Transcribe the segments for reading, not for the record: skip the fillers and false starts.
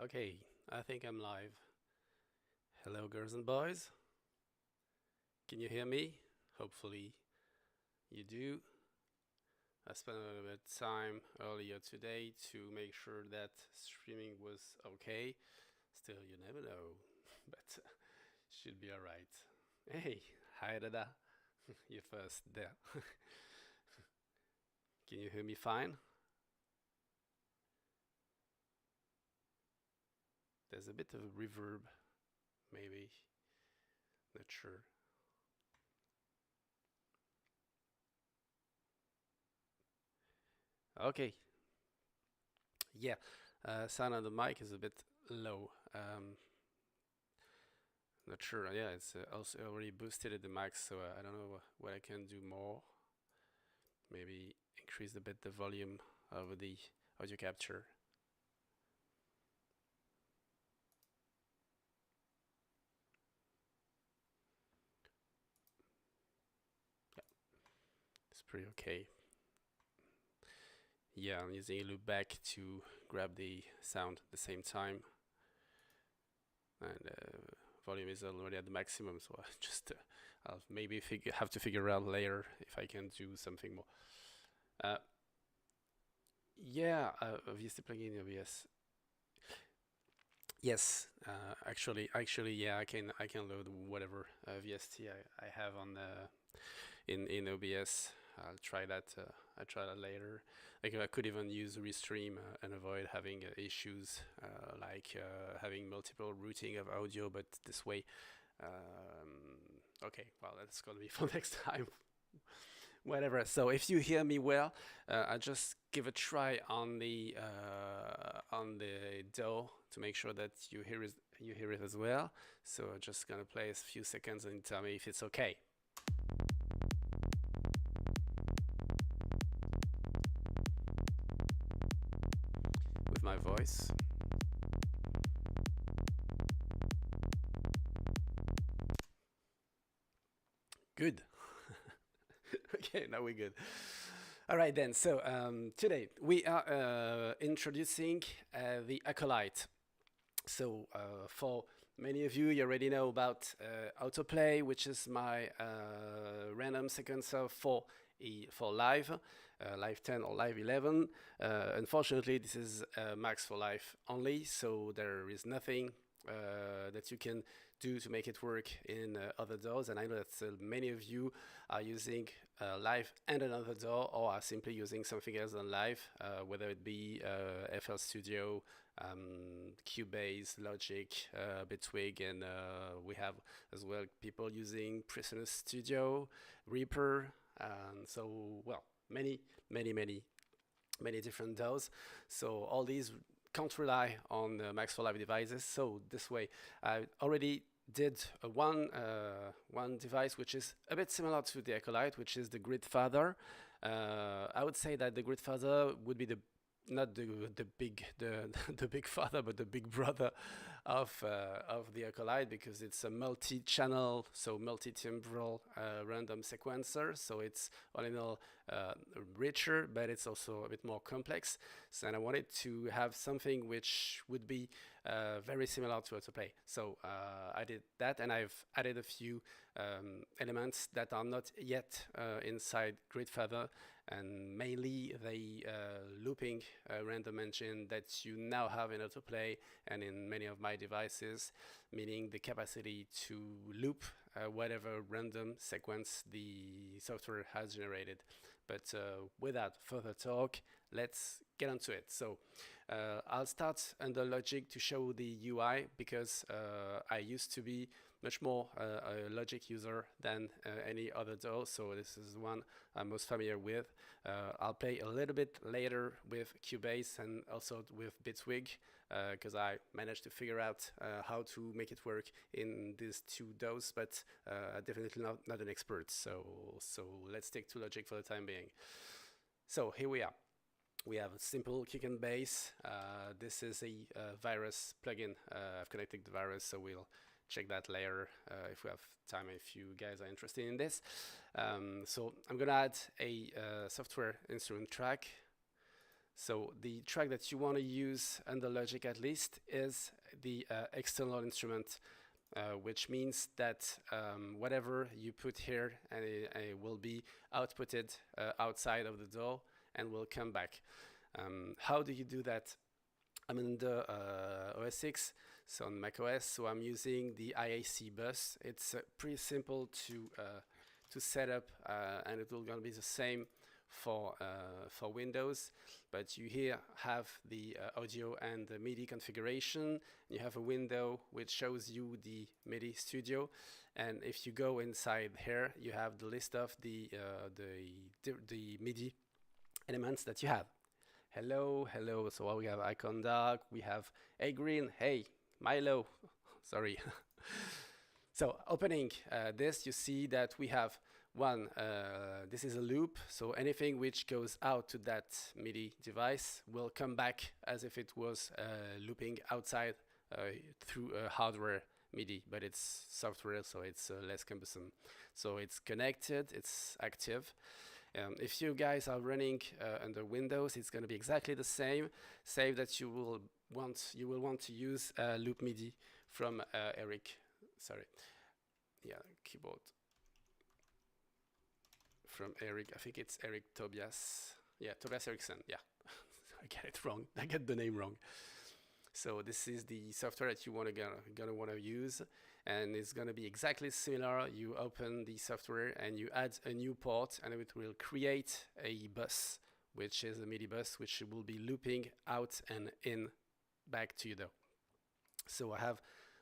Okay, I think I'm live. Hello, girls and boys. Can you hear me? Hopefully you do. I spent a little bit of time earlier today to make sure that streaming was okay. Still, you never know, but should be alright. Hey, hi Dada. You first there. Can you hear me fine? There's a bit of reverb, maybe. Not sure. Okay. Yeah, sound on the mic is a bit low. Not sure. Yeah, it's also already boosted at the max, so I don't know what I can do more. Maybe increase a bit the volume of the audio capture. Yeah, it's pretty okay. Yeah, I'm using a loop back to grab the sound at the same time. And volume is already at the maximum, so I just I'll maybe have to figure out later if I can do something more. Yeah, VST plugin, OBS. Yes, actually, yeah, I can load whatever VST I have on in OBS. I'll try that. I'll try that later. Like I could even use Restream and avoid having issues like having multiple routing of audio. But this way, okay. Well, that's gonna be for next time. Whatever. So if you hear me well, I'll just give a try on the DAW to make sure that you hear it as well. So I'm just gonna play a few seconds and tell me if it's okay. With my voice. Good. Okay, now we're good. All right then. So today we are introducing the Acolyte. So for many of you, you already know about autoplay, which is my random sequencer for live, live 10 or live 11. Unfortunately, this is max for live only, so there is nothing that you can do to make it work in other DAWs. And I know that many of you are using live and another DAW, or are simply using something else than live, whether it be FL Studio, Cubase, Logic, Bitwig, and we have as well people using Prisoner Studio, Reaper, and so well, many different DAWs. So all these can't rely on Max for Live devices. So this way, I already did one device which is a bit similar to the Acolyte, which is the Gridfather. I would say that the Gridfather would be not the big father, but the big brother of the Acolyte, because it's a multi-channel, so multi-timbral random sequencer. So it's all in all richer, but it's also a bit more complex. So, and I wanted to have something which would be very similar to autoplay. So I did that, and I've added a few elements that are not yet inside Gridfather, and mainly the looping random engine that you now have in autoplay and in many of my devices, meaning the capacity to loop whatever random sequence the software has generated. But without further talk, let's get onto it. So I'll start under Logic to show the UI, because I used to be much more a Logic user than any other DAW, so this is the one I'm most familiar with. I'll play a little bit later with Cubase and also with Bitwig, because I managed to figure out how to make it work in these two DAWs, but definitely not an expert. So let's stick to Logic for the time being. So here we are. We have a simple kick and bass. This is a virus plugin. I've connected the virus, so we'll check that later if we have time, if you guys are interested in this. So I'm gonna add a software instrument track. So the track that you want to use under Logic at least is the external instrument, which means that whatever you put here and it will be outputted outside of the DAW and will come back. How do you do that? I'm in the OS X, so on macOS, so I'm using the IAC bus. It's pretty simple to set up, and it will gonna be the same for Windows. But you here have the audio and the MIDI configuration. You have a window which shows you the MIDI studio, and if you go inside here, you have the list of the MIDI elements that you have. Hello, hello. So we have icon dark, we have a green. Hey, Milo. Sorry. So opening this, you see that we have one. This is a loop. So anything which goes out to that MIDI device will come back as if it was looping outside through a hardware MIDI, but it's software, so it's less cumbersome. So it's connected, it's active. If you guys are running under Windows, it's going to be exactly the same, save that you will want to use loop MIDI from Eric. Sorry, yeah, keyboard from Eric. I think it's Eric Tobias. Yeah, Tobias Eriksson. Yeah, I get it wrong. I get the name wrong. So this is the software that you gonna want to use, and it's gonna be exactly similar. You open the software and you add a new port, and it will create a bus, which is a MIDI bus, which will be looping out and in back to you though. So I have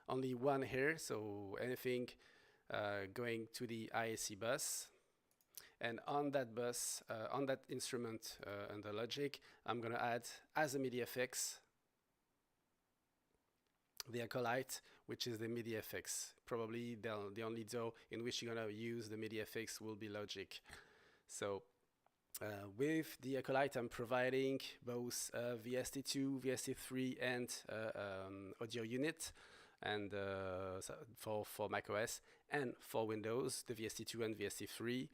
only one here, so anything going to the IAC bus. And on that bus, on that instrument under Logic, I'm gonna add as a MIDI FX the Acolyte, which is the MIDI FX. Probably the only DAW in which you're gonna use the MIDI FX will be Logic. So with the Acolyte, I'm providing both VST2, VST3, and audio unit, and for macOS and for Windows, the VST2 and VST3.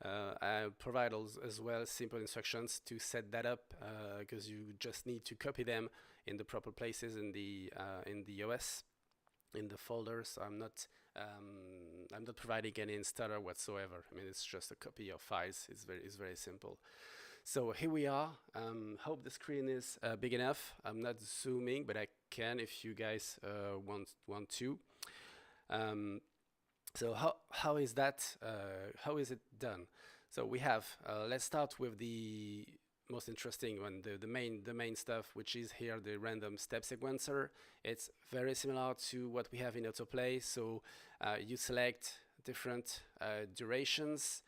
I provide as well simple instructions to set that up, because you just need to copy them in the proper places in the OS, in the folders. I'm not providing any installer whatsoever. I mean, it's just a copy of files. It's very simple. So here we are. Hope the screen is big enough. I'm not zooming, but I can if you guys want to. So how is that? How is it done? So we have. Let's start with the most interesting one, the main stuff, which is here the random step sequencer. It's very similar to what we have in autoplay. So you select different durations.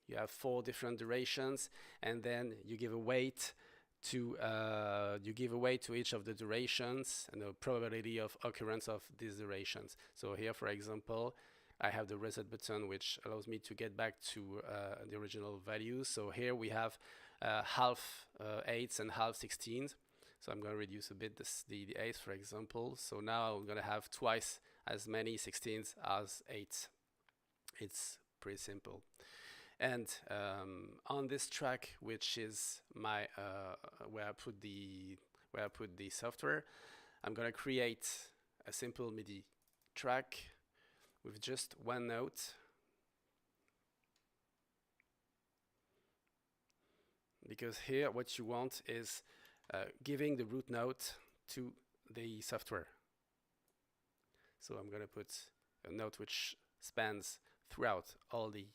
You have 4 different durations, and then you give a weight to each of the durations and the probability of occurrence of these durations. So here, for example, I have the reset button, which allows me to get back to the original values. So here we have half 8s and half 16s. So I'm going to reduce a bit the 8s, for example. So now I'm going to have twice as many 16s as 8s. It's pretty simple. And on this track, which is my where I put the software, I'm going to create a simple MIDI track with just one note. Because here what you want is giving the root note to the software. So I'm going to put a note which spans throughout all the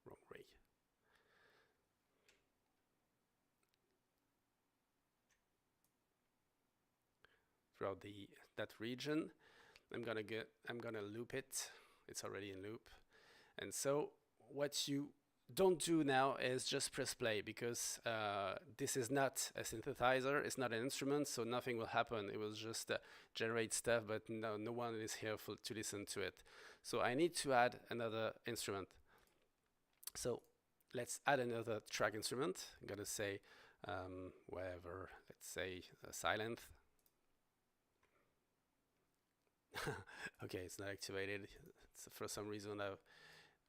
wrong way. Throughout that region, I'm gonna loop it. It's already in loop. And so what you don't do now is just press play, because this is not a synthesizer, it's not an instrument, so nothing will happen. It will just generate stuff, but no one is here to listen to it. So I need to add another instrument. So let's add another track instrument. I'm gonna say whatever, let's say silent. Okay, it's not activated. So for some reason I've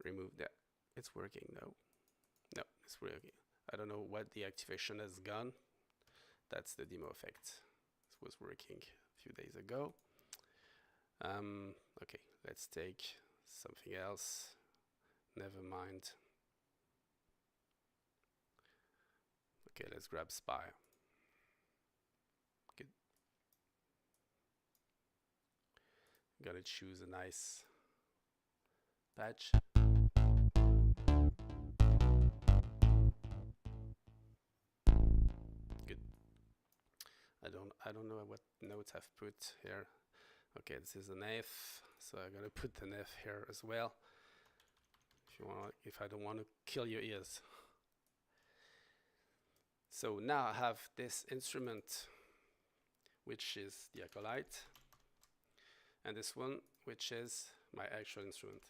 removed that. It's working now. No, it's working. I don't know what the activation has gone. That's the demo effect. It was working a few days ago. Okay, let's take something else. Never mind. Okay, let's grab Spire. Good. I'm gonna choose a nice patch. Good. I don't know what notes I've put here. Okay, this is an F, so I'm gonna put an F here as well. If I don't want to kill your ears. So now I have this instrument, which is the Acolyte, and this one, which is my actual instrument.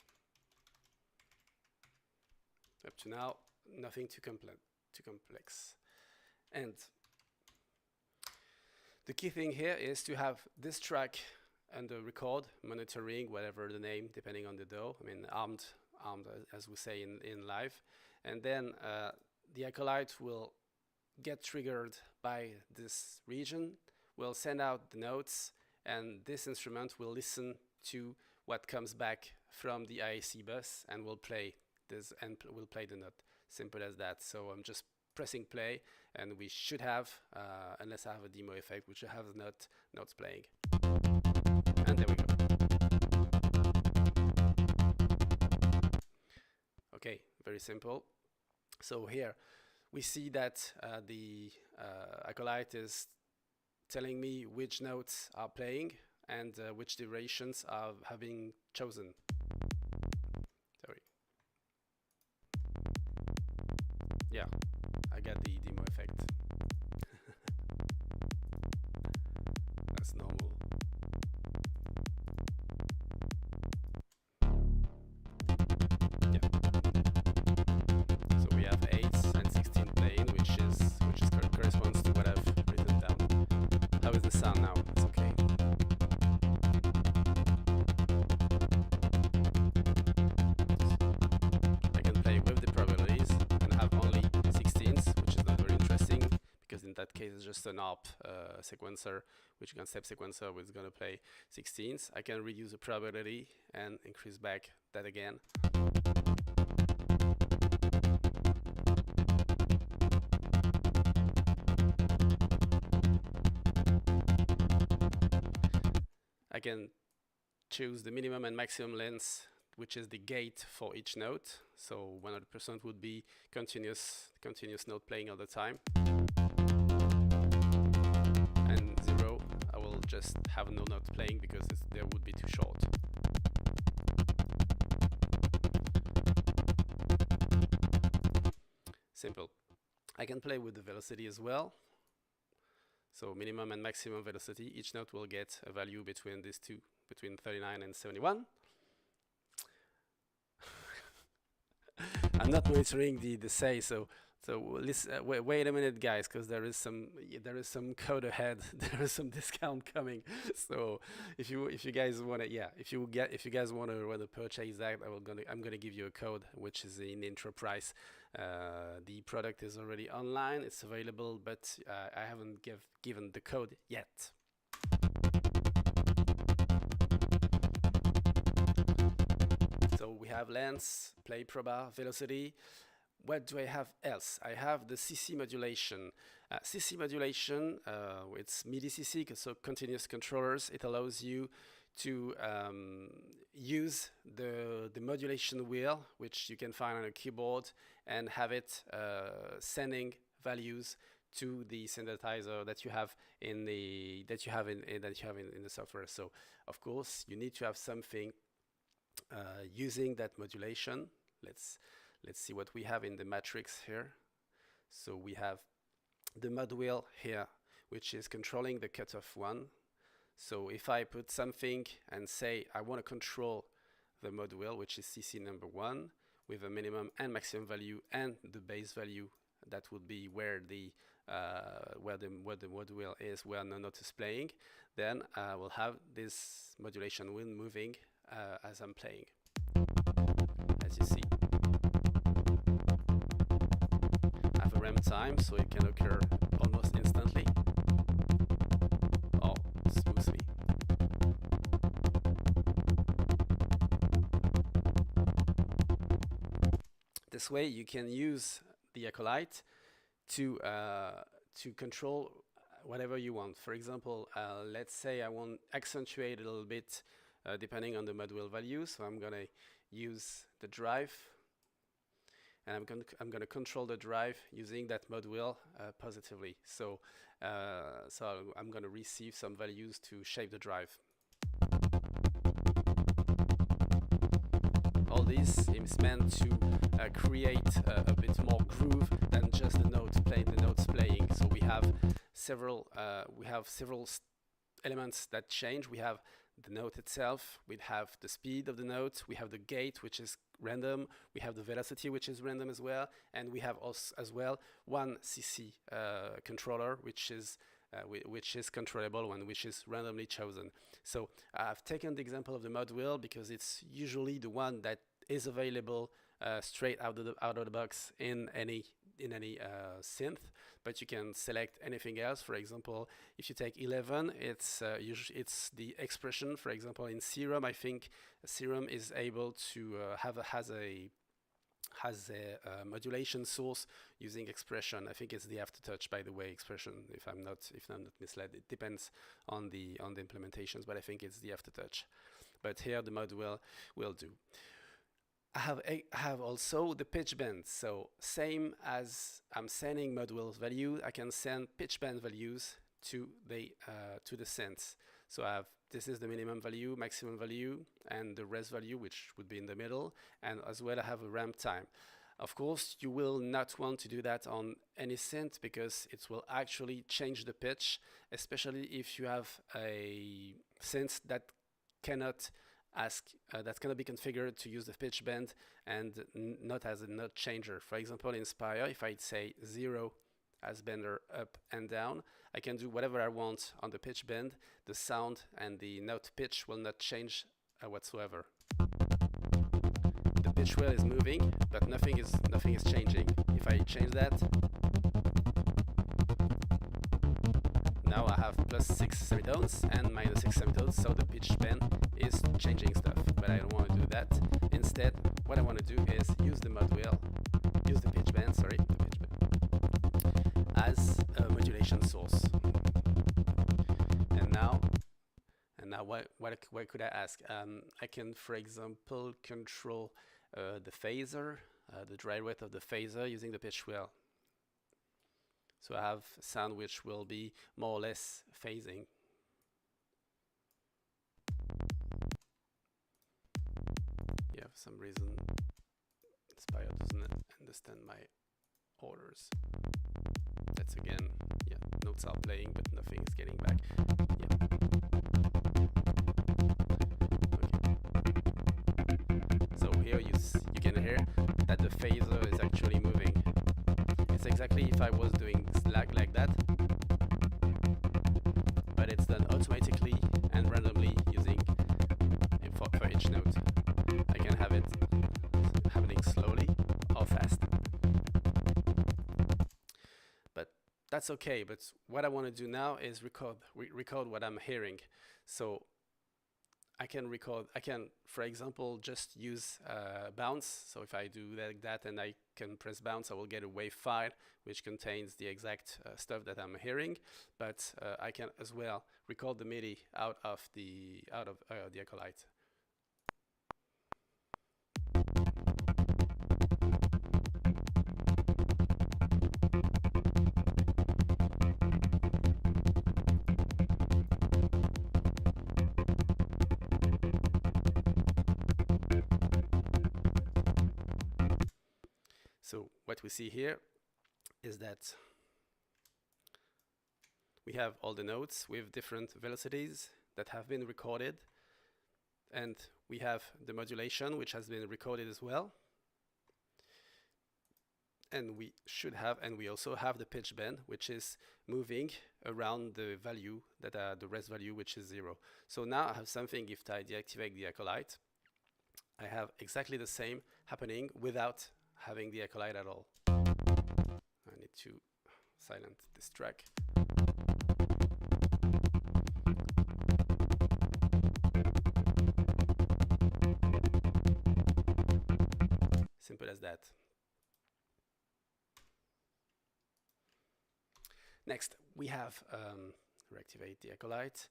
Up to now, nothing too complex. And the key thing here is to have this track under record, monitoring, whatever the name, depending on the DAW. I mean, armed as we say in live. And then the Acolyte will get triggered by this region, will send out the notes, and this instrument will listen to what comes back from the IAC bus and will play this and will play the note. Simple as that. So I'm just pressing play, and we should have, unless I have a demo effect, we should have the notes playing. And there we go. Okay, very simple. So here we see that the Acolyte is telling me which notes are playing and which durations have been chosen. Sorry. Yeah, I got the demo effect. That's normal. Yeah. So we have 8 and 16 playing, which corresponds to what I've written down. How is the sound now? It's okay. I can play with the probabilities and have only 16s, which is not very interesting, because in that case it's just an ARP sequencer, which can step sequencer, which is going to play 16s. I can reduce the probability and increase back that again. I can choose the minimum and maximum length, which is the gate for each note. So 100% would be continuous note playing all the time. And 0, I will just have no note playing because they would be too short. Simple. I can play with the velocity as well. So minimum and maximum velocity, each note will get a value between these two, between 39 and 71. I'm not monitoring the say, so listen, wait a minute, guys, because there is some code ahead. There is some discount coming. So if you guys want to, if you guys want to purchase that, I'm gonna give you a code, which is in intro price. The product is already online, it's available, but I haven't given the code yet. So we have length, play probar, velocity. What do I have else? I have the CC modulation. CC modulation, it's MIDI CC, so continuous controllers. It allows you to use the modulation wheel, which you can find on a keyboard, and have it sending values to the synthesizer that you have in the software. So of course you need to have something using that modulation. Let's see what we have in the matrix here. So we have the mod wheel here, which is controlling the cutoff one. So if I put something and say I want to control the mod wheel, which is CC number 1, with a minimum and maximum value and the base value, that would be where the mod wheel is, where no note is playing, then I will have this modulation wheel moving as I'm playing, as you see. I have a ramp time, so it can occur almost instantly or smoothly. This way you can use the Acolyte to control whatever you want. For example, let's say I want to accentuate a little bit depending on the module value, so I'm gonna use the drive, and I'm gonna control the drive using that module positively. So I'm gonna receive some values to shape the drive. All this is meant to create a bit more groove than just the notes playing. So we have several elements that change. We have the note itself, we have the speed of the note, we have the gate, which is random, we have the velocity, which is random as well, and we have also as well one CC controller, which is controllable and which is randomly chosen. So I've taken the example of the mod wheel because it's usually the one that is available straight out of the box in any synth, but you can select anything else. For example, if you take 11, it's the expression. For example, in Serum, I think Serum is able to has a modulation source using expression. I think it's the aftertouch, by the way, expression. If I'm not misled, it depends on the implementations, but I think it's the aftertouch. But here the mod will do. I have also the pitch bend. So same as I'm sending mod wheel value, I can send pitch bend values to the synths. So this is the minimum value, maximum value, and the res value, which would be in the middle. And as well, I have a ramp time. Of course, you will not want to do that on any synth because it will actually change the pitch, especially if you have a synth that cannot be configured to use the pitch bend and not as a note changer. For example, in Spire, if I say 0 as bender up and down, I can do whatever I want on the pitch bend. The sound and the note pitch will not change whatsoever. The pitch wheel is moving, but nothing is changing. If I change that, now I have +6 semitones and -6 semitones, so the pitch bend is changing stuff, but I don't want to do that. Instead, what I want to do is use the mod wheel, use the pitch bend, as a modulation source. And now what could I ask? I can, for example, control the phaser, the dry rate of the phaser using the pitch wheel. So I have sound which will be more or less phasing. Yeah, for some reason Spire doesn't understand my orders. That's again, yeah, notes are playing but nothing is getting back. Yeah. Okay. So here you can hear that the phaser is actually moving. It's exactly if I was doing like that, but it's done automatically and randomly using for each note. I can have it happening slowly or fast. But that's okay. But what I want to do now is record what I'm hearing. So I can, for example, just use bounce. So if I do like that and I can press bounce, I will get a wave file which contains the exact stuff that I'm hearing. But I can as well record the MIDI out of the Acolyte. So what we see here is that we have all the notes with different velocities that have been recorded, and we have the modulation which has been recorded as well, and we also have the pitch bend which is moving around the value that the res value, which is 0. So now I have something. If I deactivate the Acolyte, I have exactly the same happening without having the Acolyte at all. I need need to silence this track. Simple as that. Next, we have reactivate the Acolyte.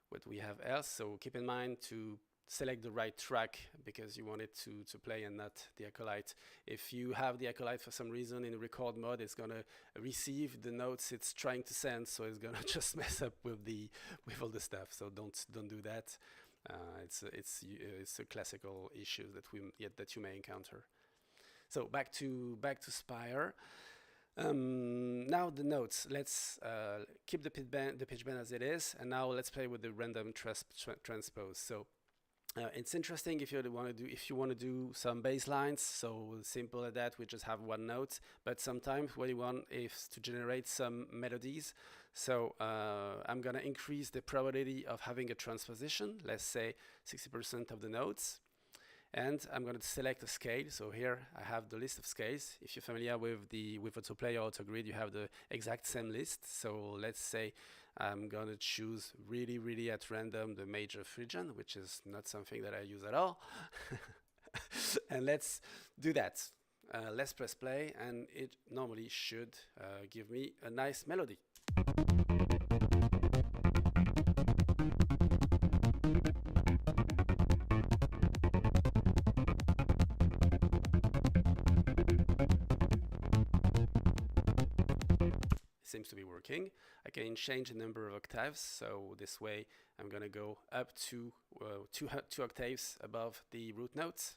What we have else, so keep in mind to select the right track because you want it to play and not the Acolyte. If you have the Acolyte for some reason in record mode, it's gonna receive the notes it's trying to send, so it's gonna just mess up with all the stuff. So don't do that. It's a classical issue that you may encounter. So back to Spire. Now the notes. Let's keep the pitch bend as it is, and now let's play with the random transpose. So it's interesting if you want to do some bass lines. So simple as that, we just have one note. But sometimes what you want is to generate some melodies. So I'm gonna increase the probability of having a transposition. Let's say 60% of the notes. And I'm going to select a scale. So here I have the list of scales. If you're familiar with Autoplay or Autogrid, you have the exact same list. So let's say I'm going to choose really at random the major Phrygian, which is not something that I use at all. And let's do that. Let's press play, and it normally should give me a nice melody. Seems to be working. I can change the number of octaves, so this way I'm gonna go up to two octaves above the root notes.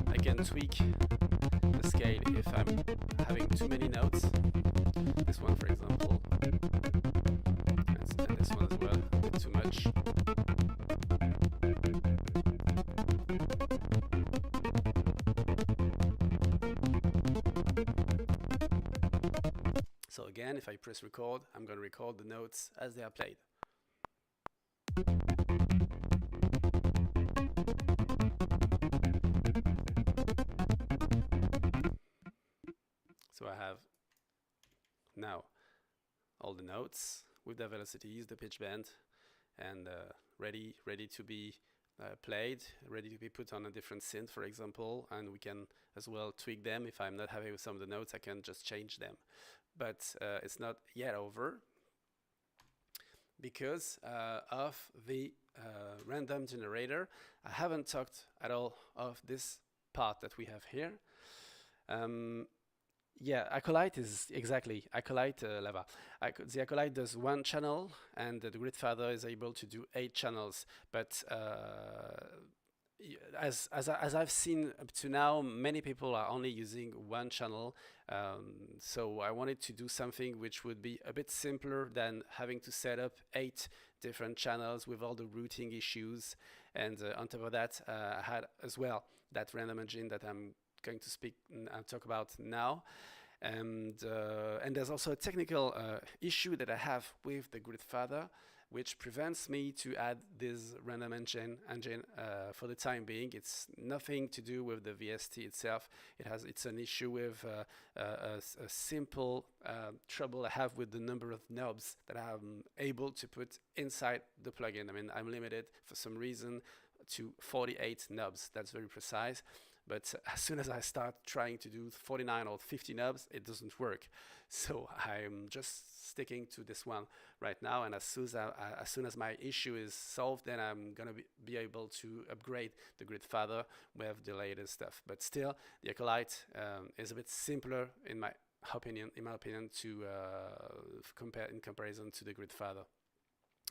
I can tweak the scale if I'm having too many notes. This one, for example, and this one as well, a bit too much. So again, if I press record, I'm going to record the notes as they are played. So I have now all the notes with the velocities, the pitch bend, and ready to be played, ready to be put on a different synth, for example, and we can as well tweak them. If I'm not happy with some of the notes, I can just change them. But it's not yet over because of the random generator. I haven't talked at all of this part that we have here. Yeah, Acolyte is exactly Acolyte Lava. The Acolyte does one channel, and the Gridfather is able to do 8 channels. But as I've seen up to now, many people are only using one channel. So I wanted to do something which would be a bit simpler than having to set up 8 different channels with all the routing issues. And on top of that, I had as well that random engine that I'm going to speak and talk about now, and there's also a technical issue that I have with the Gridfather, which prevents me to add this random engine for the time being. It's nothing to do with the VST itself. It's an issue with a simple trouble I have with the number of knobs that I'm able to put inside the plugin. I mean, I'm limited for some reason to 48 knobs. That's very precise. But as soon as I start trying to do 49 or 50 knobs, it doesn't work. So I'm just sticking to this one right now. And as soon as my issue is solved, then I'm going to be able to upgrade the Gridfather with the latest stuff. But still, the Acolyte is a bit simpler in my opinion, to compare in comparison to the Gridfather.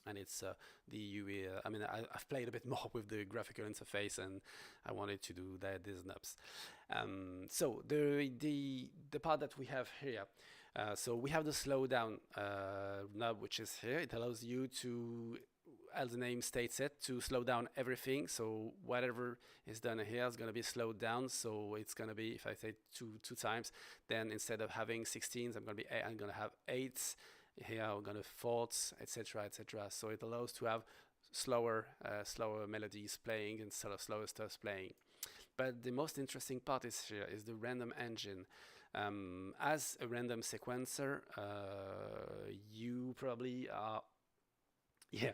And it's the UE. I mean, I've played a bit more with the graphical interface, and I wanted to do these knobs. So the part that we have here. So we have the slowdown knob, which is here. It allows you to as the name states it, to slow down everything. So whatever is done here is going to be slowed down. So it's going to be, if I say two times, then instead of having 16s, I'm going to have 8s. Here I'm going to fourths, etc., etc. So it allows to have slower melodies playing and sort of slower stuff playing. But the most interesting part is here is the random engine. As a random sequencer, you probably are, yeah,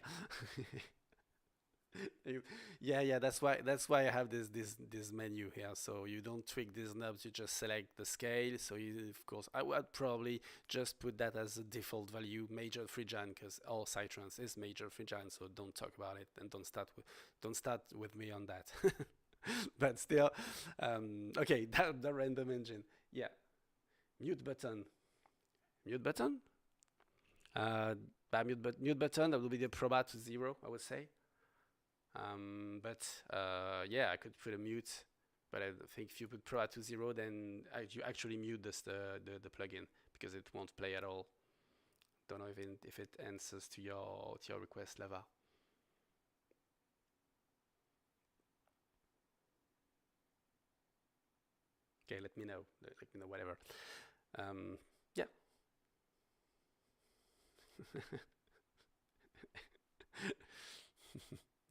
yeah. That's why I have this menu here. So you don't tweak these knobs. You just select the scale. So you, of course, I would probably just put that as a default value, major 3-jan, because all Psytrance is major 3-jan. So don't talk about it and don't start with me on that. But still, okay, the random engine. Yeah, mute button. Mute button. By mute button, that will be the proba to 0, I would say. Yeah, I could put a mute, but I think if you put proba to 0, then you actually mute the plugin because it won't play at all. Don't know if it answers to your request, Lava. Okay, let me know. Let me know whatever. Yeah.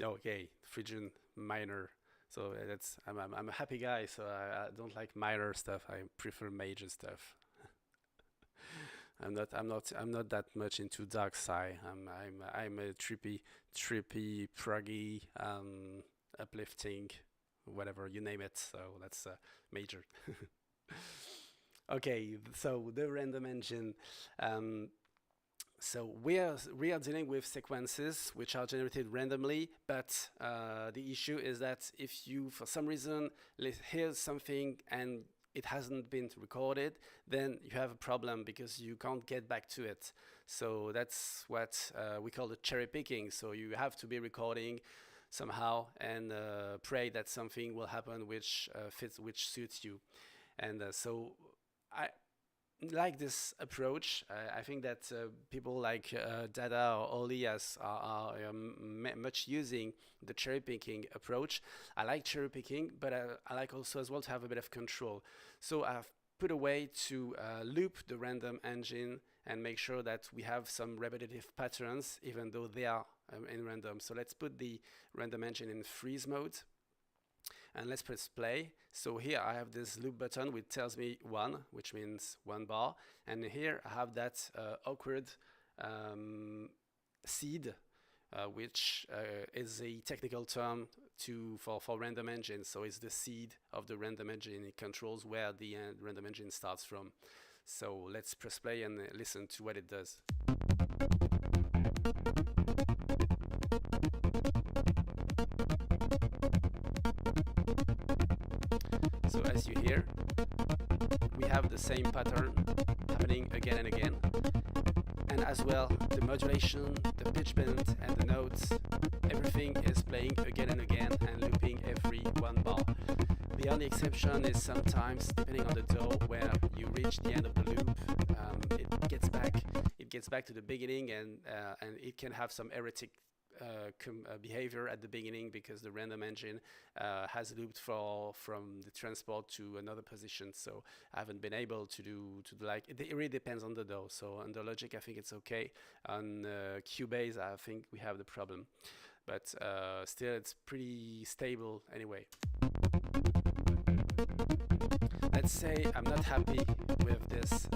Okay, Phrygian minor. So that's I'm a happy guy. So I don't like minor stuff. I prefer major stuff. I'm not that much into dark side. I'm a trippy, proggy, uplifting, whatever you name it. So that's major. Okay, so the random engine. So we are dealing with sequences which are generated randomly, but the issue is that if you, for some reason, hear something and it hasn't been recorded, then you have a problem because you can't get back to it. So that's what we call the cherry picking. So you have to be recording somehow and pray that something will happen which fits, which suits you. And so I like this approach. I think that people like Dada or Oli are much using the cherry picking approach. I like cherry picking, but I like also as well to have a bit of control. So I've put a way to loop the random engine and make sure that we have some repetitive patterns, even though they are in random. So let's put the random engine in freeze mode. And let's press play. So here I have this loop button which tells me 1, which means 1 bar. And here I have that awkward seed, which is a technical term for random engine. So it's the seed of the random engine. It controls where the random engine starts from. So let's press play and listen to what it does. So as you hear, we have the same pattern happening again and again. And as well, the modulation, the pitch bend, and the notes, everything is playing again and again and looping every 1 bar. The only exception is sometimes, depending on the DAW, where you reach the end of the loop, it gets back to the beginning, and it can have some erratic behavior at the beginning because the random engine has looped from the transport to another position. So I haven't been able to do like it really depends on the DAW. So under Logic I think it's okay. On Cubase I think we have the problem, but still it's pretty stable anyway. Let's say I'm not happy with this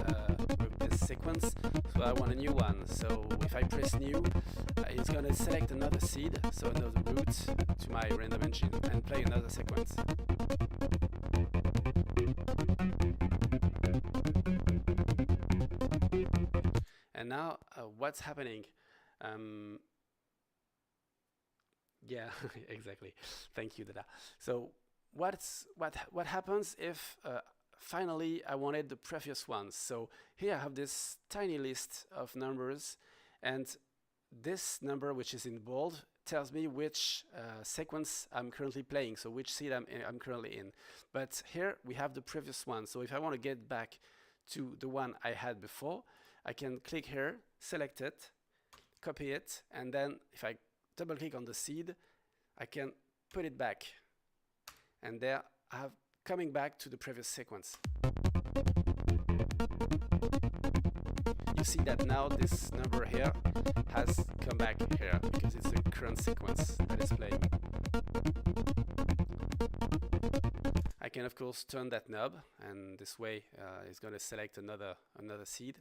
sequence, so I want a new one. So if I press new, it's going to select another seed, so another root to my random engine, and play another sequence. And now what's happening? Yeah, exactly. Thank you, Dada. So what happens if finally I wanted the previous ones? So here I have this tiny list of numbers, and this number, which is in bold, tells me which sequence I'm currently playing, so which seed I'm currently in. But here we have the previous one, so if I want to get back to the one I had before, I can click here, select it, copy it, and then if I double click on the seed, I can put it back. And there I have coming back to the previous sequence. You see that now this number here has come back here because it's the current sequence that is playing. I can of course turn that knob, and this way it's going to select another seed.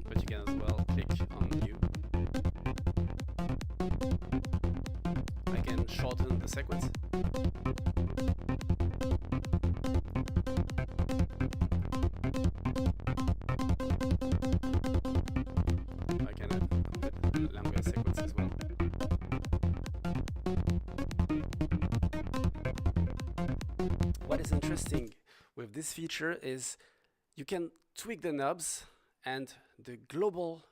But you can as well click on new. I can shorten the sequence. I can add a bit longer sequence as well. What is interesting with this feature is you can tweak the knobs and the global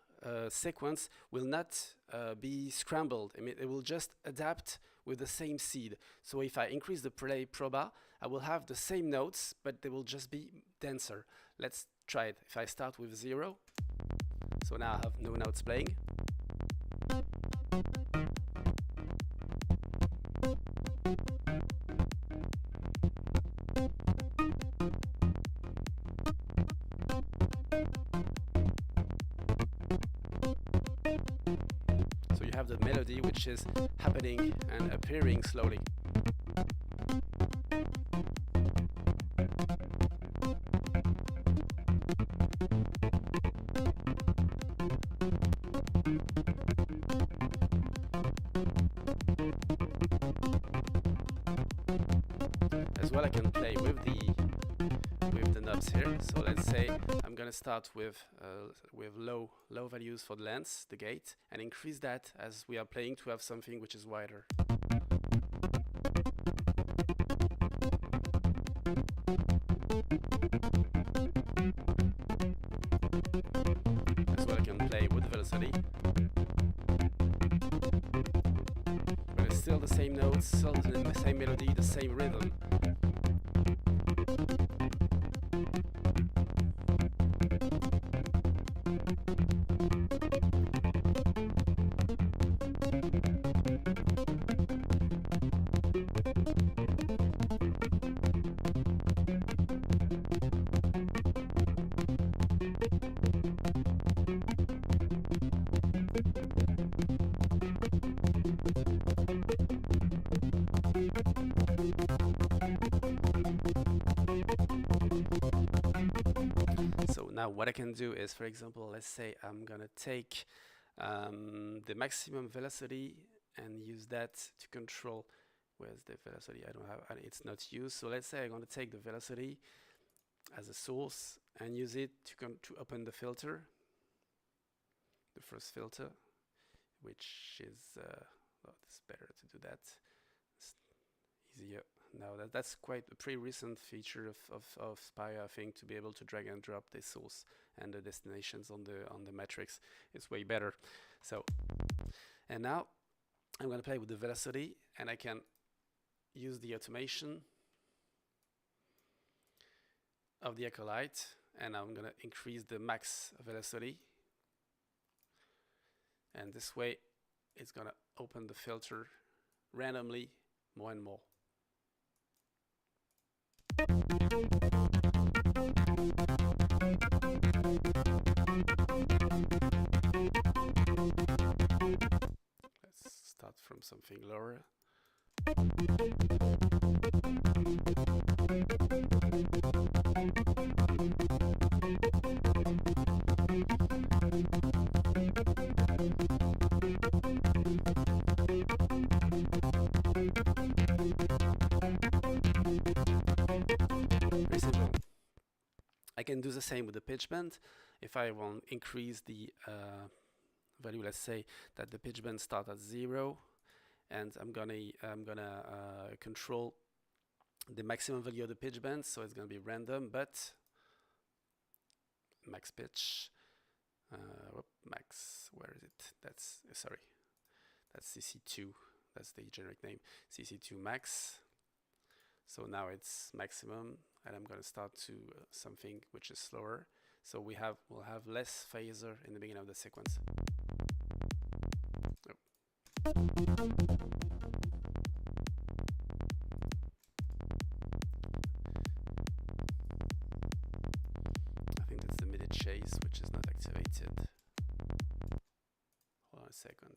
sequence will not be scrambled. I mean, it will just adapt with the same seed. So if I increase the play proba, I will have the same notes, but they will just be denser. Let's try it. If I start with 0, so now I have no notes playing. So you have the melody which is happening and appearing slowly. As well, I can play with the knobs here. So let's say I'm gonna start with low values for the length, the gate, and increase that as we are playing to have something which is wider. As well, I can play with the velocity. But it's still the same notes, still the same melody, the same rhythm. So now what I can do is, for example, let's say I'm gonna take the maximum velocity and use that to control. Where's the velocity? I don't have, it's not used. So let's say I'm gonna take the velocity as a source and use it to open the filter, the first filter, which is well, it's better to do that. It's easier. Now that's quite a pretty recent feature of Spire, I think, to be able to drag and drop the source and the destinations on the matrix. It's way better. So, and now I'm going to play with the velocity, and I can use the automation of the Acolyte, and I'm going to increase the max velocity, and this way it's going to open the filter randomly more and more. Let's start from something lower. I can do the same with the pitch bend. If I want to increase the value, let's say that the pitch bend starts at 0, and I'm gonna control the maximum value of the pitch bend, so it's gonna be random, but max pitch, max, where is it? That's sorry, that's CC2. That's the generic name, CC2 max. So now it's maximum, and I'm going to start to something which is slower. So we'll have less phaser in the beginning of the sequence. Oh. I think that's the MIDI chase, which is not activated. Hold on a second.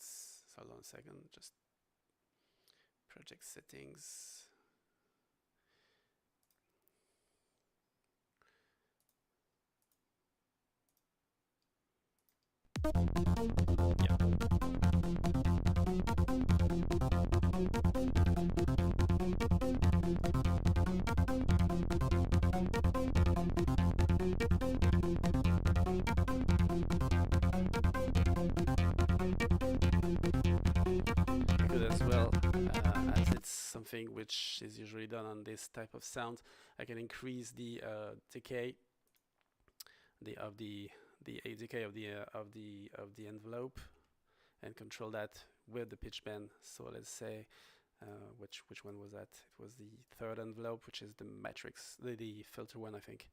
Hold on a second. Just project settings. Yeah. Good as well, as it's something which is usually done on this type of sound. I can increase the decay, decay of the envelope, and control that with the pitch bend. So let's say which one was that? It was the third envelope, which is the matrix, the filter one, I think.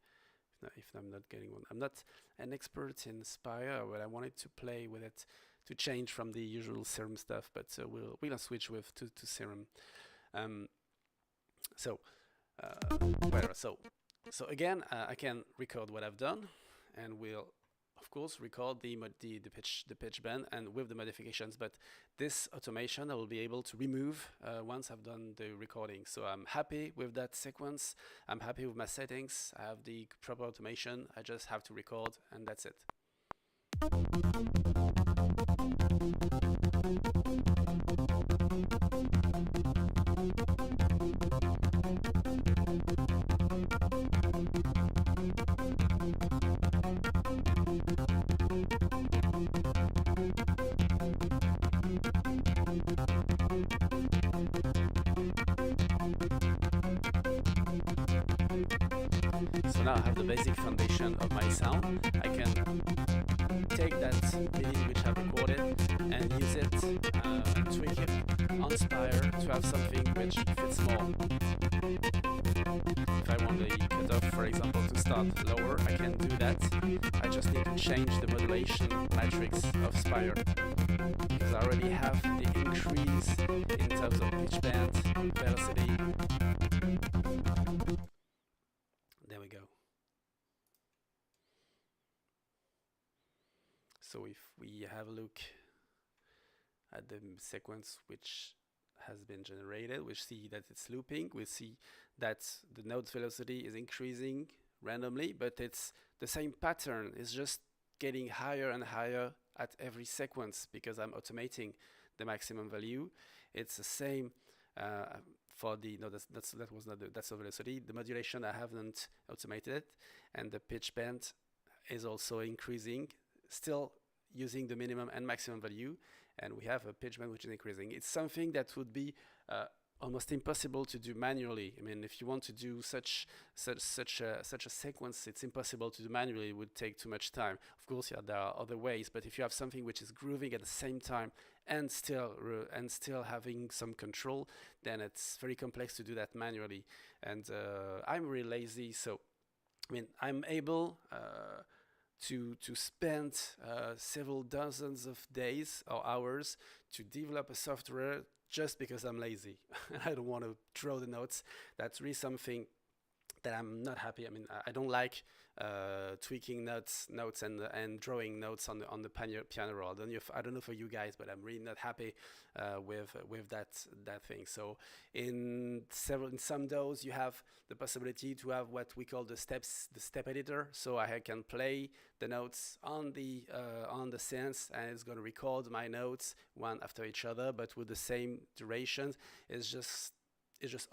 If I'm not getting one, I'm not an expert in Spire, but I wanted to play with it to change from the usual Serum stuff. But we'll switch with to Serum. Whatever. So again, I can record what I've done, and we'll of course record the pitch bend and with the modifications. But this automation I will be able to remove once I've done the recording. So I'm happy with that sequence. I'm happy with my settings. I have the proper automation. I just have to record, and that's it. So now I have the basic foundation of my sound. I can take that MIDI which I've recorded and use it and tweak it on Spire to have something which fits more. If I want the cutoff, for example, to start lower, I can do that. I just need to change the modulation matrix of Spire, because I already have the increase in terms of pitch bend, velocity. There we go. So if we have a look at the sequence which has been generated, we see that it's looping. We see that the note velocity is increasing randomly, but it's the same pattern. It's just getting higher and higher at every sequence because I'm automating the maximum value. It's the same for the, no, that was not that's the velocity. The modulation, I haven't automated it, and the pitch bend is also increasing, still using the minimum and maximum value, and we have a pitch bend which is increasing. It's something that would be almost impossible to do manually. I mean, if you want to do such a sequence, it's impossible to do manually. It would take too much time. Of course, yeah, there are other ways, but if you have something which is grooving at the same time and still having some control, then it's very complex to do that manually. And I'm really lazy, so I mean, I'm able to spend several dozens of days or hours to develop a software just because I'm lazy. I don't want to draw the notes. That's really something that I'm not happy. I mean, I don't like tweaking notes and drawing notes on the piano roll. I don't know for you guys, but I'm really not happy with that thing. So in some DAWs, you have the possibility to have what we call the step editor. So I can play the notes on the synth, and it's going to record my notes one after each other, but with the same duration. It's just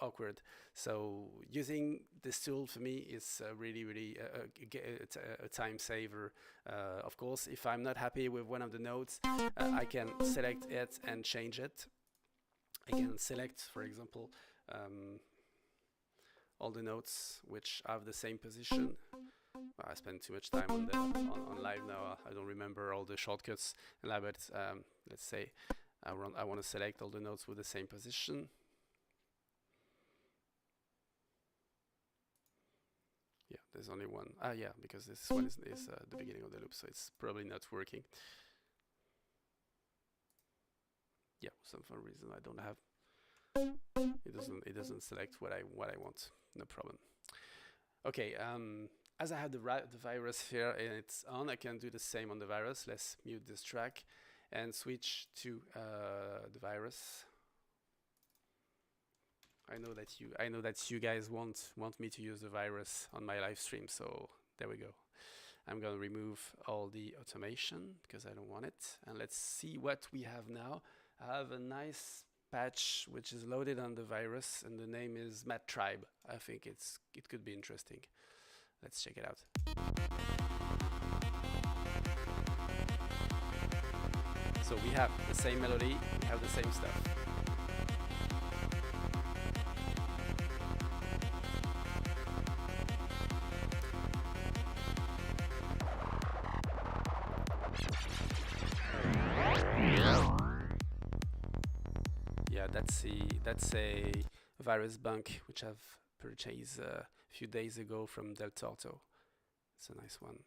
awkward. So using this tool for me is really a time saver. Of course, if I'm not happy with one of the notes, I can select it and change it. I can select, for example, all the notes which have the same position. I spend too much time on live now. I don't remember all the shortcuts in live, but let's say I want to select all the notes with the same position. Yeah, there's only one. Ah, yeah, because this one is the beginning of the loop, so it's probably not working. Yeah, for some reason I don't have. It doesn't select what I want. No problem. Okay. As I have the virus here and it's on, I can do the same on the virus. Let's mute this track and switch to the virus. I know that you guys want me to use the virus on my live stream, so there we go. I'm gonna remove all the automation because I don't want it. And let's see what we have now. I have a nice patch which is loaded on the virus, and the name is Mad Tribe. I think it could be interesting. Let's check it out. So we have the same melody, we have the same stuff. Yeah, that's a virus bunk which I've purchased a few days ago from Del Torto. It's a nice one.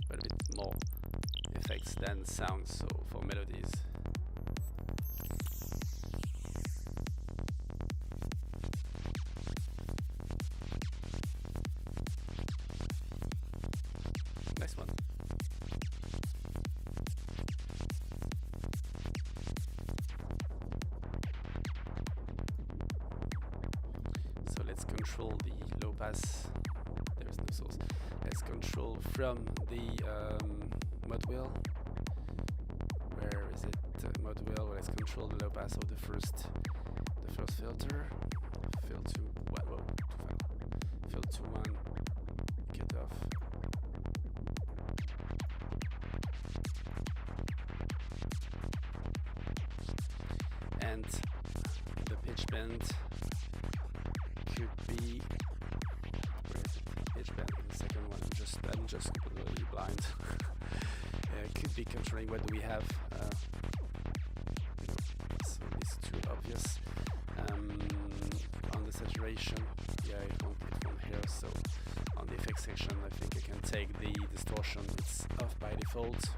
But a bit more effects than sounds, so for melodies. Nice one. So let's control the low pass. There's no source. Let's control from the mod wheel. Where is it? Mod wheel. Let's control the low pass of the first filter. Fill to one. Whoa, fill to one. Cut off. And the pitch bend could be. Where is it? Pitch bend. The second one. I'm just completely blind. Could be controlling what do we have. So it's too obvious. On the saturation, yeah, it won't hear. So on the effects section, I think I can take the distortion. It's off by default.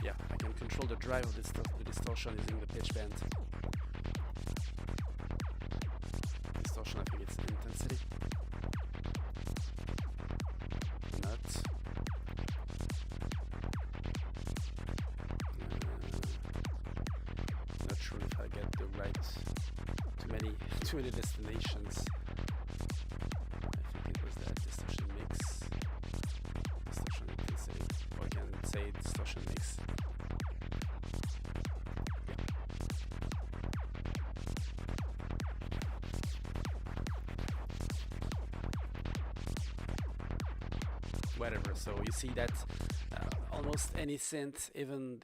Yeah, I can control the drive of the distortion using the pitch bend. Distortion, I think it's intensity. Not sure if I get the right. Too many destinations. I think it was that distortion mix, distortion intensity, or I can say distortion mix. Yeah. Whatever. So you see that almost any synth, even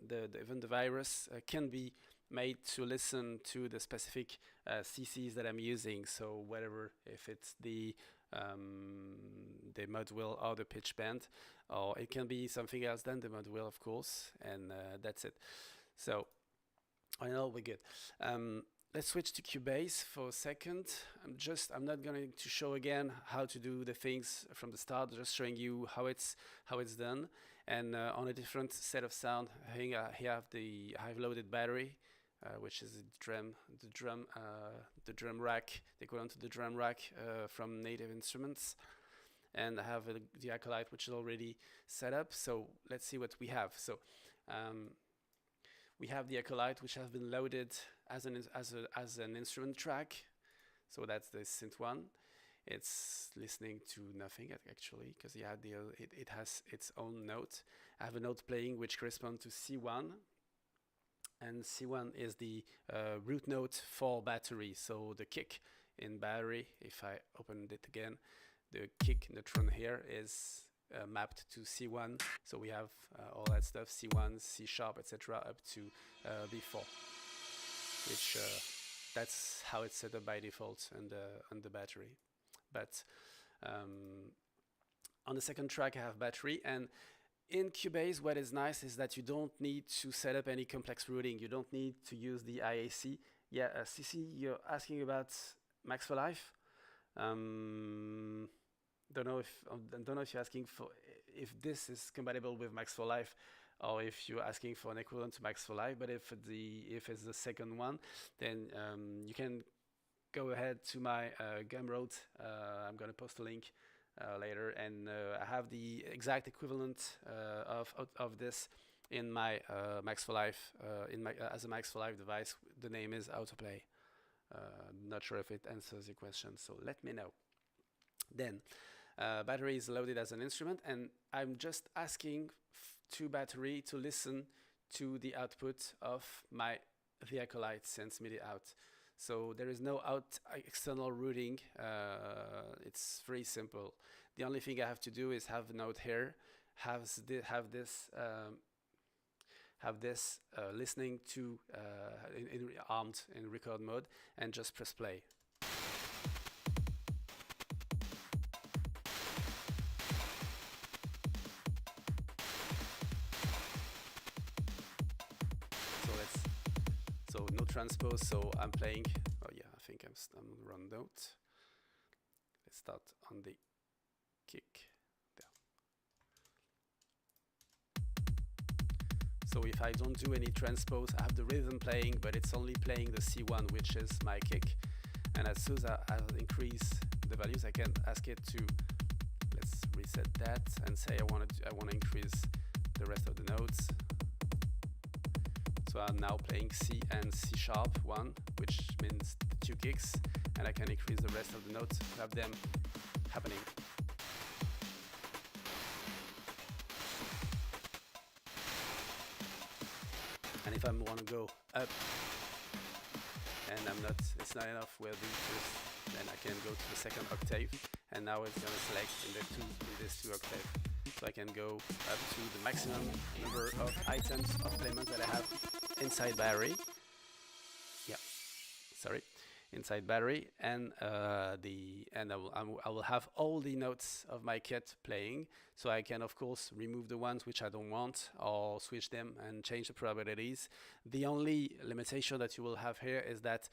the virus, can be made to listen to the specific CCs that I'm using. So whatever, if it's the mod wheel or the pitch bend, or it can be something else than the mod wheel, of course, and that's it. So I know we're good. Let's switch to Cubase for a second. I'm not going to show again how to do the things from the start, just showing you how it's done. And on a different set of sound, here I've loaded battery, which is the drum rack, the equivalent to the drum rack from Native Instruments. And I have the Acolyte, which is already set up. So let's see what we have. So we have the Acolyte, which has been loaded as an instrument track. So that's the synth one. It's listening to nothing actually, because it has its own note. I have a note playing which corresponds to C1, and C1 is the root note for battery. So the kick in battery, if I opened it again, the kick neutron here is mapped to C1. So we have all that stuff, C1, C sharp, etc., up to B4, which that's how it's set up by default on the battery. But on the second track, I have battery. And in Cubase, what is nice is that you don't need to set up any complex routing. You don't need to use the IAC. Yeah, CC, you're asking about Max for Life. Don't know if you're asking for if this is compatible with Max for Life, or if you're asking for an equivalent to Max for Life. But if it's the second one, then you can go ahead to my Gumroad. I'm gonna post a link later, and I have the exact equivalent of this in my Max for Life as a Max for Life device. The name is Autoplay. Not sure if it answers your question, so let me know. Then battery is loaded as an instrument, and I'm just asking to battery to listen to the output of my TheAcolyte synth MIDI out. So there is no external routing. It's very simple. The only thing I have to do is have a note here, have this listening to armed in record mode, and just press play. So no transpose, so I'm playing, oh yeah, I think I'm on the wrong note. Let's start on the kick, there. So if I don't do any transpose, I have the rhythm playing, but it's only playing the C1, which is my kick. And as soon as I increase the values, I can ask it to, let's reset that and say I want to increase the rest of the notes. So I'm now playing C and C sharp 1, which means 2 kicks, and I can increase the rest of the notes to have them happening. And if I want to go up, and it's not enough with the first, then I can go to the second octave, and now it's going to select in this 2 octave. So I can go up to the maximum number of items of elements that I have inside battery. Yeah, sorry, inside battery, and I will have all the notes of my kit playing. So I can of course remove the ones which I don't want, or switch them and change the probabilities. The only limitation that you will have here is that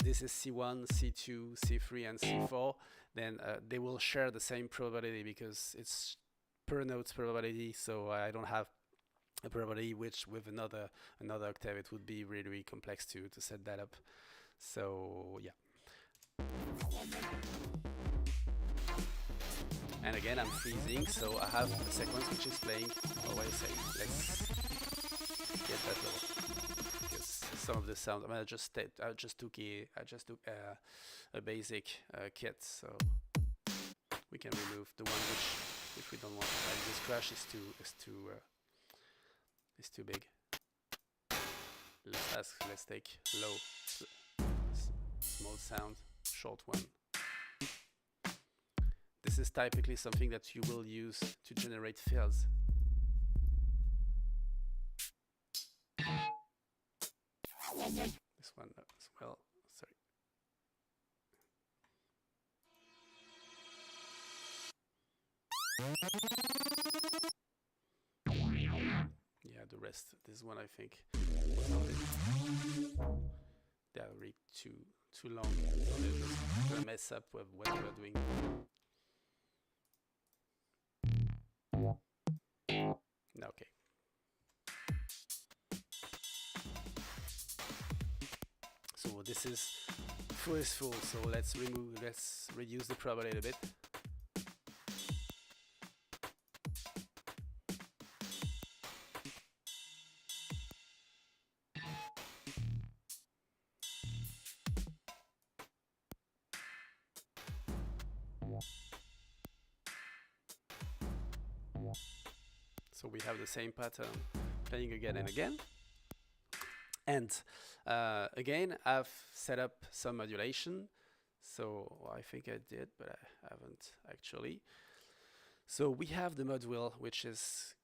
this is C1, C2, C3, and C4. Then they will share the same probability because it's per notes probability. So I don't have a probability which with another octave it would be really, really complex to set that up. So yeah. And again, I'm freezing, so I have a sequence which is playing. Oh, wait a second, let's get that low, because some of the sound, I mean, I just took a basic kit, so we can remove the one which we don't want. Like this crash is too big. Let's take low, small sound, short one. This is typically something that you will use to generate fills. This one as well, sorry. Yeah, the rest, this one I think, they're really too long, so they're just gonna mess up with what we're doing. Okay. So this is full, so let's reduce the probability a bit. So we have the same pattern playing again and again. And again, I've set up some modulation. So I think I did, but I haven't actually. So we have the mod wheel, which is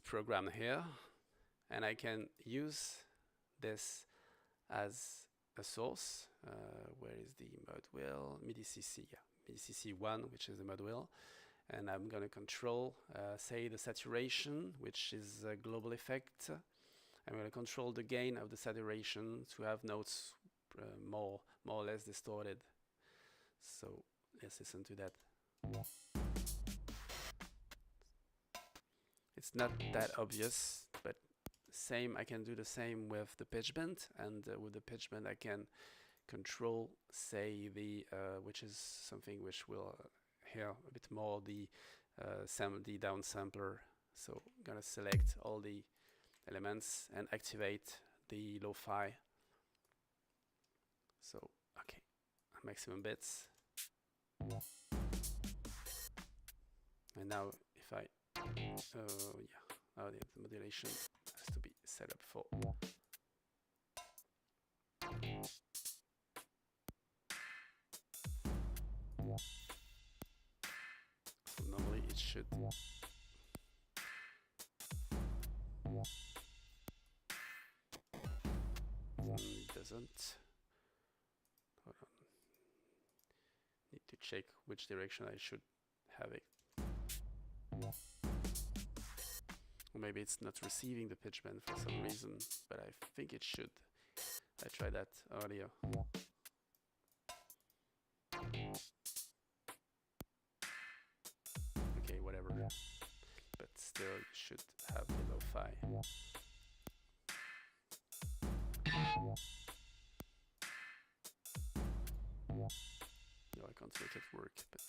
programmed here, and I can use this as a source. Where is the mod wheel? MIDI CC, yeah, MIDI CC 1, which is the mod wheel. And I'm going to control, say, the saturation, which is a global effect. I'm going to control the gain of the saturation to have notes more or less distorted. So let's listen to that. It's not that obvious, but I can do the same with the pitch bend, and with the pitch bend I can control, say, the which is something which will hear a bit more, the down sampler. So I'm gonna select all the elements and activate the lo-fi. So okay, maximum bits. And now if I the modulation has to be set up for so normally it should it doesn't. Hold on. Need to check which direction I should have it. Or maybe it's not receiving the pitch bend for some reason, but I think it should. I tried that earlier. Okay, whatever. But still, you should have the lo-fi. No, I can't make it work, but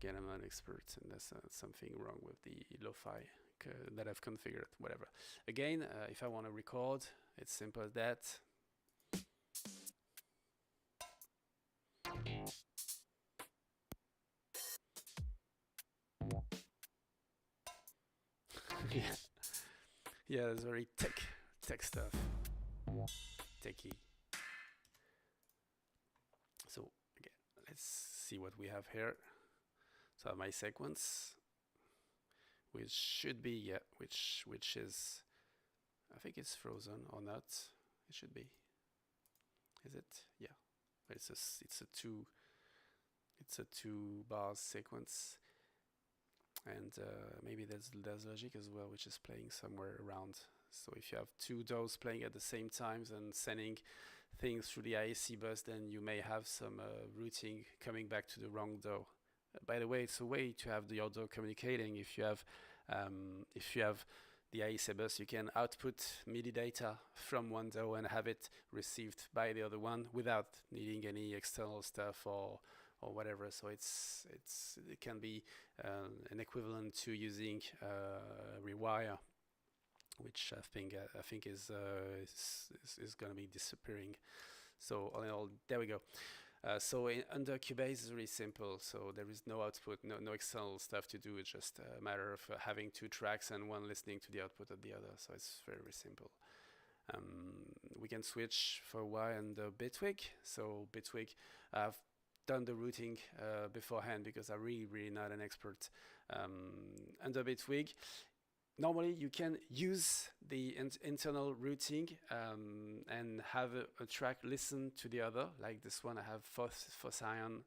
again, I'm not an expert, and there's something wrong with the lo-fi that I've configured, whatever. Again, if I want to record, it's simple as that. Yeah, it's very tech stuff, techy. So again, let's see what we have here. So I have my sequence, which should be which is, I think it's frozen or not. It should be. Is it? Yeah. It's a two bars sequence, and maybe there's logic as well, which is playing somewhere around. So if you have two DAWs playing at the same time and sending things through the IAC bus, then you may have some routing coming back to the wrong DAW. By the way, it's a way to have the DAW communicating. If you have the IAC bus, you can output MIDI data from one DAW and have it received by the other one without needing any external stuff or whatever. So it can be an equivalent to using Rewire, which I think is going to be disappearing. So all in all, there we go. So under Cubase, it's really simple. So there is no output, no external stuff to do. It's just a matter of having two tracks and one listening to the output of the other. So it's very, very simple. We can switch for a while under Bitwig. So Bitwig, I've done the routing beforehand because I'm really not an expert. Under Bitwig, normally you can use the internal routing and have a track listen to the other, like this one I have for Cyan,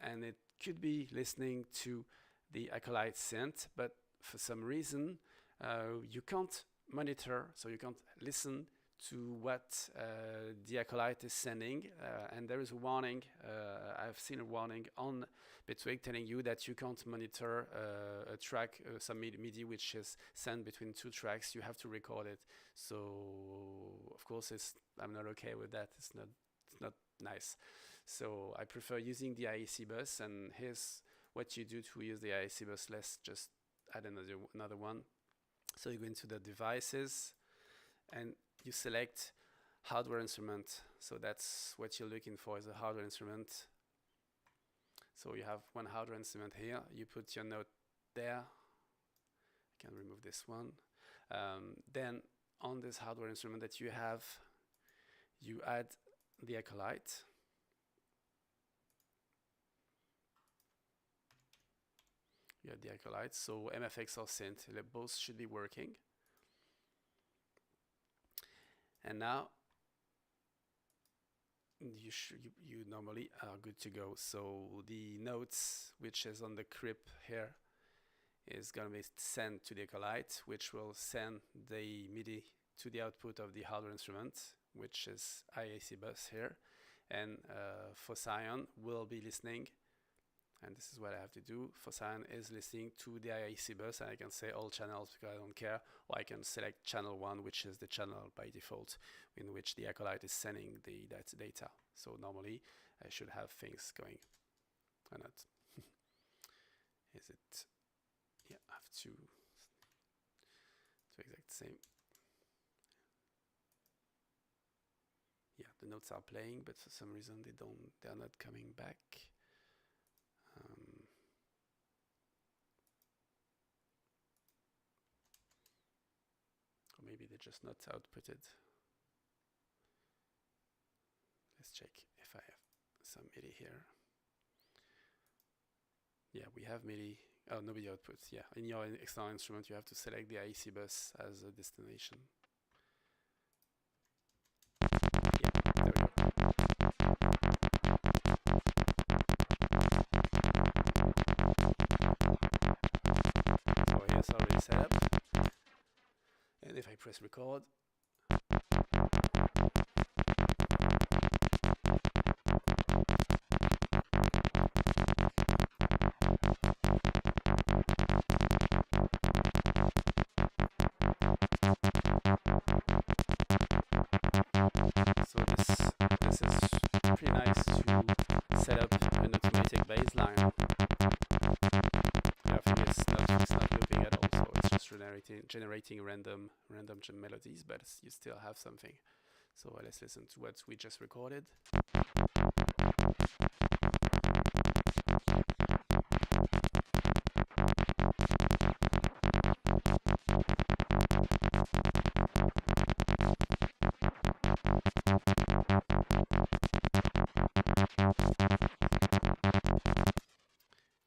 and it could be listening to the Acolyte synth, but for some reason you can't monitor, so you can't listen to what the Acolyte is sending, and there is a warning. I've seen a warning on Bitwig telling you that you can't monitor a track, some MIDI which is sent between two tracks. You have to record it. So of course I'm not okay with that. It's not nice. So I prefer using the IAC bus, and here's what you do to use the IAC bus. Let's just add another one. So you go into the devices and you select hardware instrument. So that's what you're looking for, is a hardware instrument. So you have one hardware instrument here. You put your note there. I can remove this one. Then on this hardware instrument that you have, you add the Acolyte. You add the Acolyte. So MFX or synth, both should be working. And now you normally are good to go. So the notes which is on the crib here is going to be sent to the Acolyte, which will send the MIDI to the output of the hardware instrument, which is IAC bus here. And Finalizing will be listening, and this is what I have to do. Finalizing is listening to the IAC bus, and I can say all channels because I don't care, or I can select channel 1, which is the channel by default in which the Acolyte is sending the data. So normally I should have things going, or not. Is it? Yeah, I have to exact same. Yeah, the notes are playing, but for some reason they're not coming back. Or maybe they're just not outputted. Let's check if I have some MIDI here. Yeah, we have MIDI. Oh, no MIDI outputs. Yeah, in your external instrument, you have to select the IEC bus as a destination. Yeah, there we go. So here's already set up. And if I press record, so this is pretty nice to set up an automatic bass line. I think it's not looping at all, so it's just generating random melodies, but you still have something. So let's listen to what we just recorded.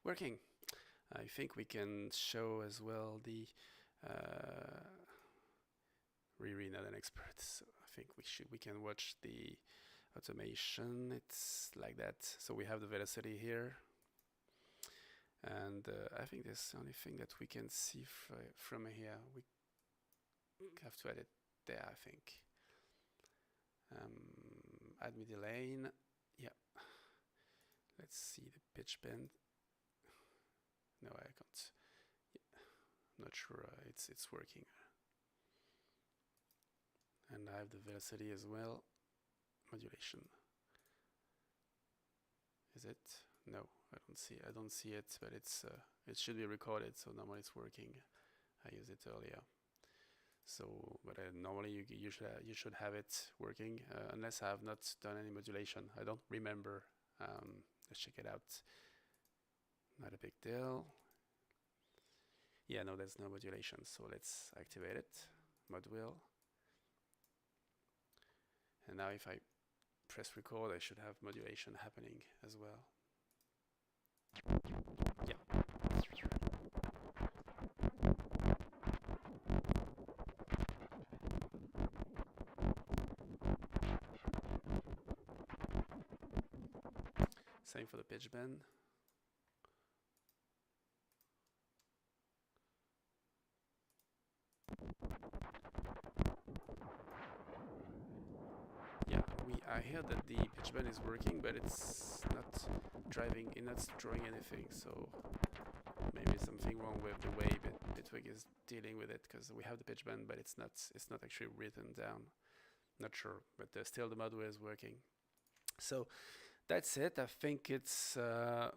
Working. I think we can show as well the Riri, not an expert, so I think we can watch the automation. It's like that. So we have the velocity here, and I think that's the only thing that we can see from here. We have to add it there, I think. Add MIDI lane. Yeah. Let's see the pitch bend. No, I can't. Yeah. I'm not sure it's working. And I have the velocity as well. Modulation. Is it? No, I don't see it, but it should be recorded, so normally it's working. I used it earlier. So, but normally you should have it working, unless I have not done any modulation. I don't remember. Let's check it out. Not a big deal. Yeah, no, there's no modulation, so let's activate it. Mod wheel. And now if I press record, I should have modulation happening as well. Yeah. Same for the pitch bend. Yeah, I hear that the pitch bend is working, but it's not not drawing anything, so maybe something wrong with the way Bitwig is dealing with it, because we have the pitch bend, but it's not actually written down. Not sure, but still the module is working. So that's it. I think it's all.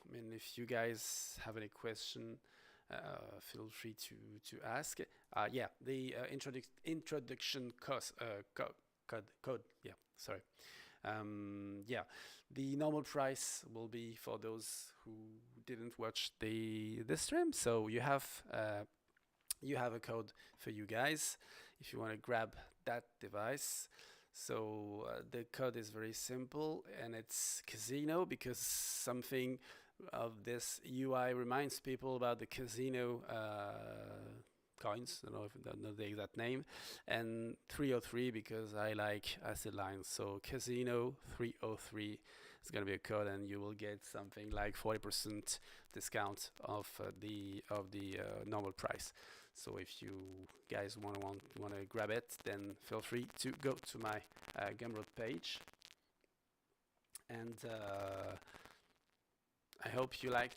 I mean, if you guys have any question, feel free to ask. Yeah, the introduction code. Yeah, sorry. Yeah, the normal price will be for those who didn't watch the stream. So you have a code for you guys if you want to grab that device. So the code is very simple, and it's casino, because something of this UI reminds people about the casino coins. I don't know if I don't know the exact name, and 303 because I like acid lines. So Casino 303 is gonna be a code, and you will get something like 40% discount of the normal price. So if you guys wanna grab it, then feel free to go to my Gumroad page. And I hope you like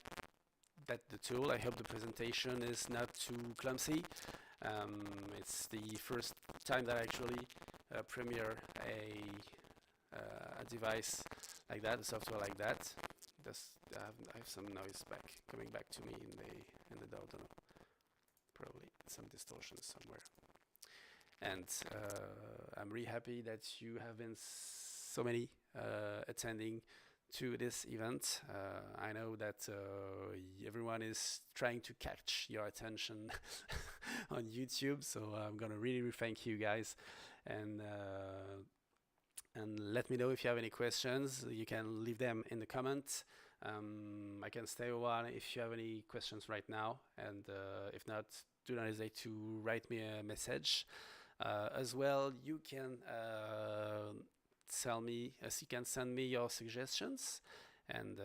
the tool. I hope the presentation is not too clumsy. It's the first time that I actually premiere a device like that, a software like that. I have some noise coming back to me in the DAW. Don't know. Probably some distortions somewhere. And I'm really happy that you have been so many attending to this event. I know that everyone is trying to catch your attention on YouTube, so I'm gonna really thank you guys, and let me know if you have any questions. You can leave them in the comments. I can stay a while if you have any questions right now, and if not, do not hesitate to write me a message. As well, you can you can send me your suggestions, and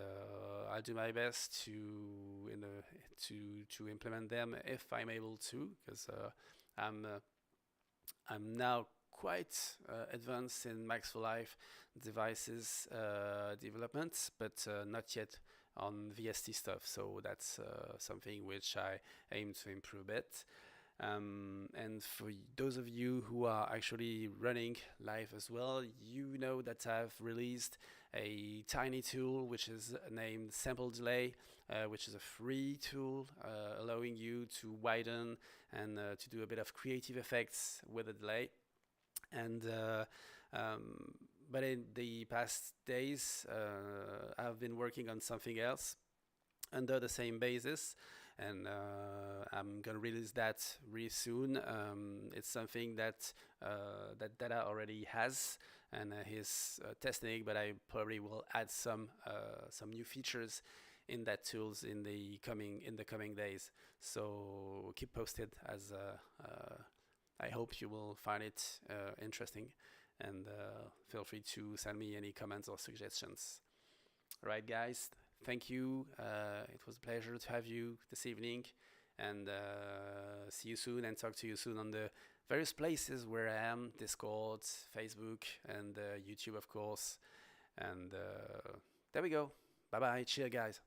I'll do my best to implement them if I'm able to, because I'm now quite advanced in Max for Life devices development, but not yet on VST stuff. So that's something which I aim to improve a bit. And for those of you who are actually running live as well, you know that I've released a tiny tool which is named Sample Delay, which is a free tool allowing you to widen and to do a bit of creative effects with a delay. And but in the past days, I've been working on something else under the same basis, and I'm gonna release that really soon. It's something that Data already has and he's testing, but I probably will add some new features in that tools in the coming days. So keep posted, as I hope you will find it interesting, and feel free to send me any comments or suggestions. All right, guys. Thank you. It was a pleasure to have you this evening, and see you soon and talk to you soon on the various places where I am: Discord, Facebook, and YouTube, of course. And there we go. Bye bye. Cheers, guys.